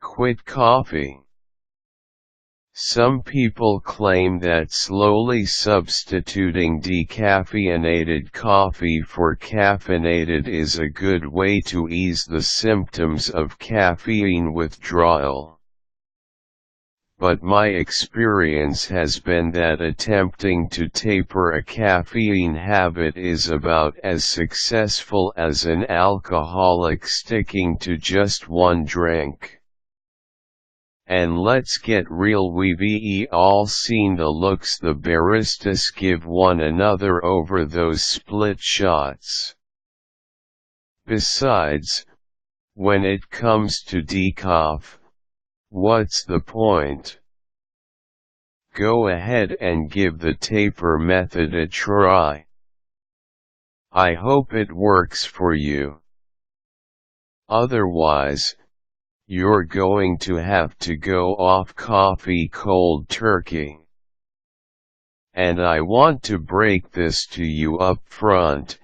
Quit coffee. Some people claim that slowly substituting decaffeinated coffee for caffeinated is a good way to ease the symptoms of caffeine withdrawal. But my experience has been that attempting to taper a caffeine habit is about as successful as an alcoholic sticking to just one drink. And let's get real, we've all seen the looks the baristas give one another over those split shots. Besides, when it comes to decaf, what's the point? Go ahead and give the taper method a try. I hope it works for you. Otherwise, you're going to have to go off coffee cold turkey. And I want to break this to you up front,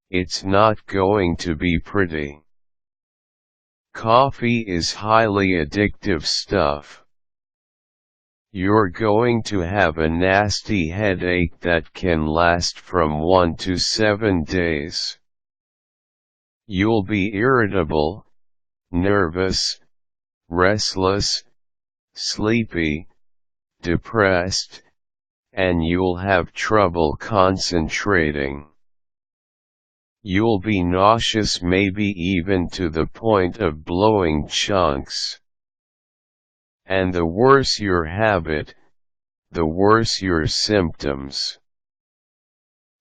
it's not going to be pretty. Coffee is highly addictive stuff. You're going to have a nasty headache that can last from 1 to 7 days. You'll be irritable, nervous, restless, sleepy, depressed, and you'll have trouble concentrating. You'll be nauseous, maybe even to the point of blowing chunks. And the worse your habit, the worse your symptoms.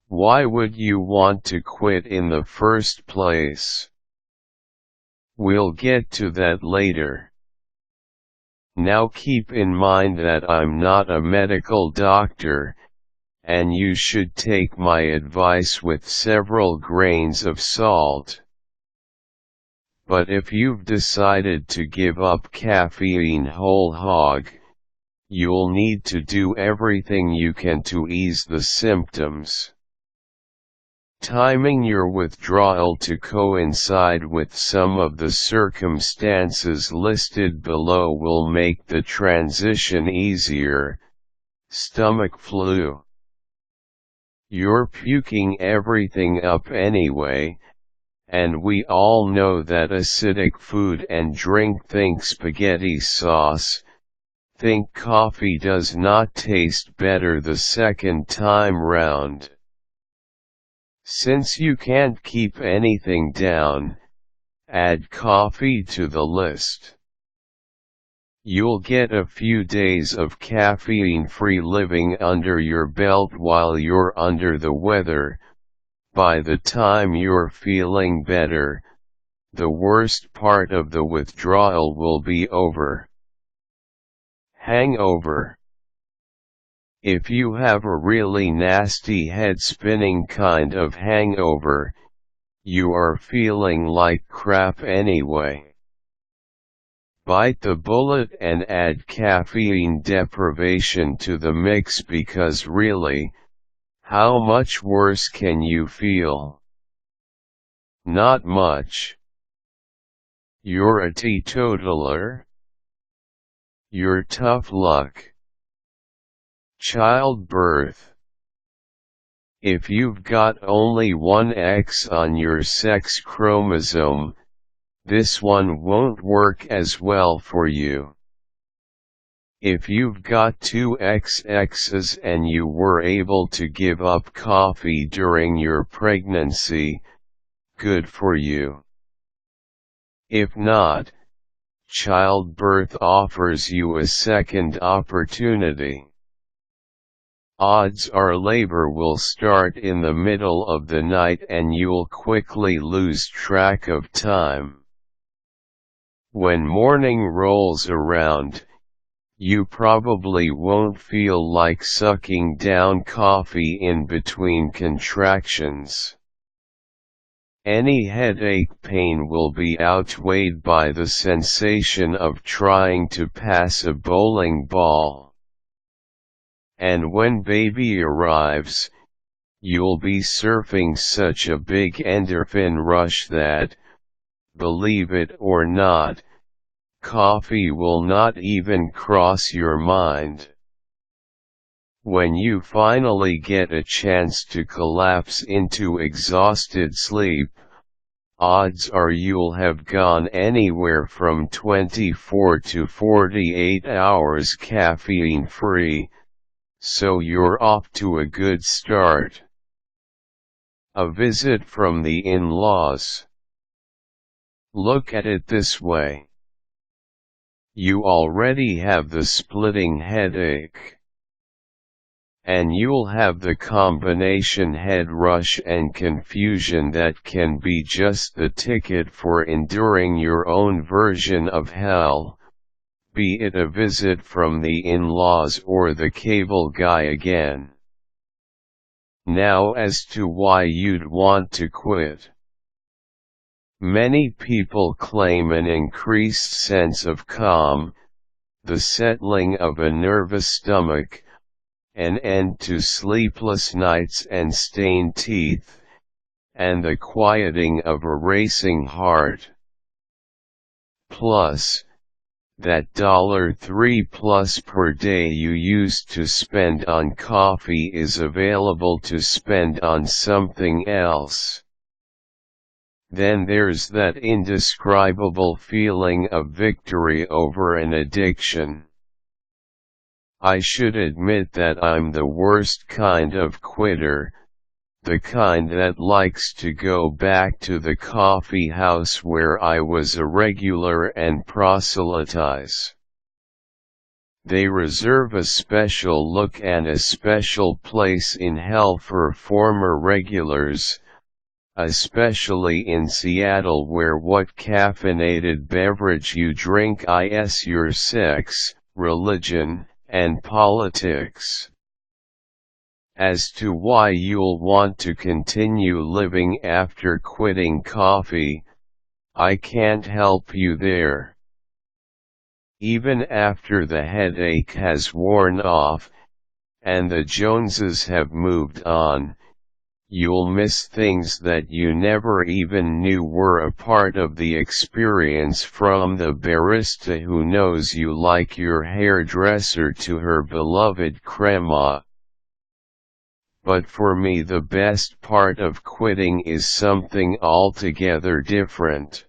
Why would you want to quit in the first place? We'll get to that later. Now keep in mind that I'm not a medical doctor, and you should take my advice with several grains of salt. But if you've decided to give up caffeine whole hog, you'll need to do everything you can to ease the symptoms. Timing your withdrawal to coincide with some of the circumstances listed below will make the transition easier. Stomach flu. You're puking everything up anyway, and we all know that acidic food and drink, think spaghetti sauce, think coffee does not taste better the second time round. Since you can't keep anything down, add coffee to the list. You'll get a few days of caffeine-free living under your belt while you're under the weather. By the time you're feeling better, the worst part of the withdrawal will be over. Hangover. If you have a really nasty head-spinning kind of hangover, you are feeling like crap anyway. Bite the bullet and add caffeine deprivation to the mix, because really, how much worse can you feel? Not much. You're a teetotaler? You're tough luck. Childbirth. If you've got only one X on your sex chromosome, this one won't work as well for you. If you've got two XXs and you were able to give up coffee during your pregnancy, good for you. If not, childbirth offers you a second opportunity. Odds are labor will start in the middle of the night and you'll quickly lose track of time. When morning rolls around, you probably won't feel like sucking down coffee in between contractions. Any headache pain will be outweighed by the sensation of trying to pass a bowling ball. And when baby arrives, you'll be surfing such a big endorphin rush that, believe it or not, coffee will not even cross your mind. When you finally get a chance to collapse into exhausted sleep, odds are you'll have gone anywhere from 24 to 48 hours caffeine-free, so you're off to a good start. A visit from the in-laws. Look at it this way. You already have the splitting headache. And you'll have the combination head rush and confusion that can be just the ticket for enduring your own version of hell, be it a visit from the in-laws or the cable guy again. Now as to why you'd want to quit. Many people claim an increased sense of calm, the settling of a nervous stomach, an end to sleepless nights and stained teeth, and the quieting of a racing heart. Plus, that $3+ per day you used to spend on coffee is available to spend on something else. Then there's that indescribable feeling of victory over an addiction. I should admit that I'm the worst kind of quitter, the kind that likes to go back to the coffee house where I was a regular and proselytize. They reserve a special look and a special place in hell for former regulars, especially in Seattle where what caffeinated beverage you drink is your sex, religion, and politics. As to why you'll want to continue living after quitting coffee, I can't help you there. Even after the headache has worn off, and the Joneses have moved on, you'll miss things that you never even knew were a part of the experience, from the barista who knows you like your hairdresser to her beloved crema. But for me the best part of quitting is something altogether different.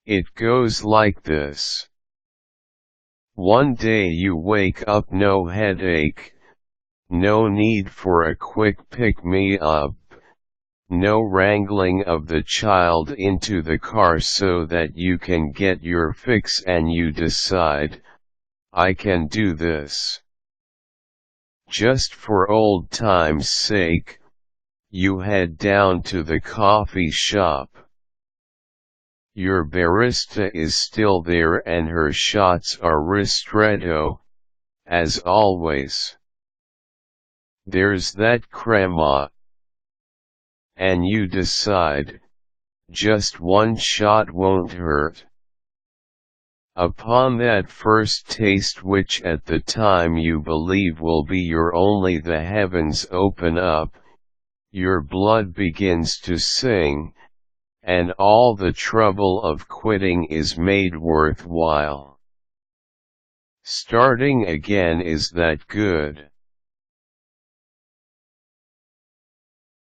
It goes like this. One day you wake up, no headache, no need for a quick pick-me-up, no wrangling of the child into the car so that you can get your fix, and you decide, I can do this. Just for old time's sake, you head down to the coffee shop. Your barista is still there and her shots are ristretto, as always. There's that crema. And you decide, just one shot won't hurt. Upon that first taste, which at the time you believe will be your only, the heavens open up, your blood begins to sing, and all the trouble of quitting is made worthwhile. Starting again is that good.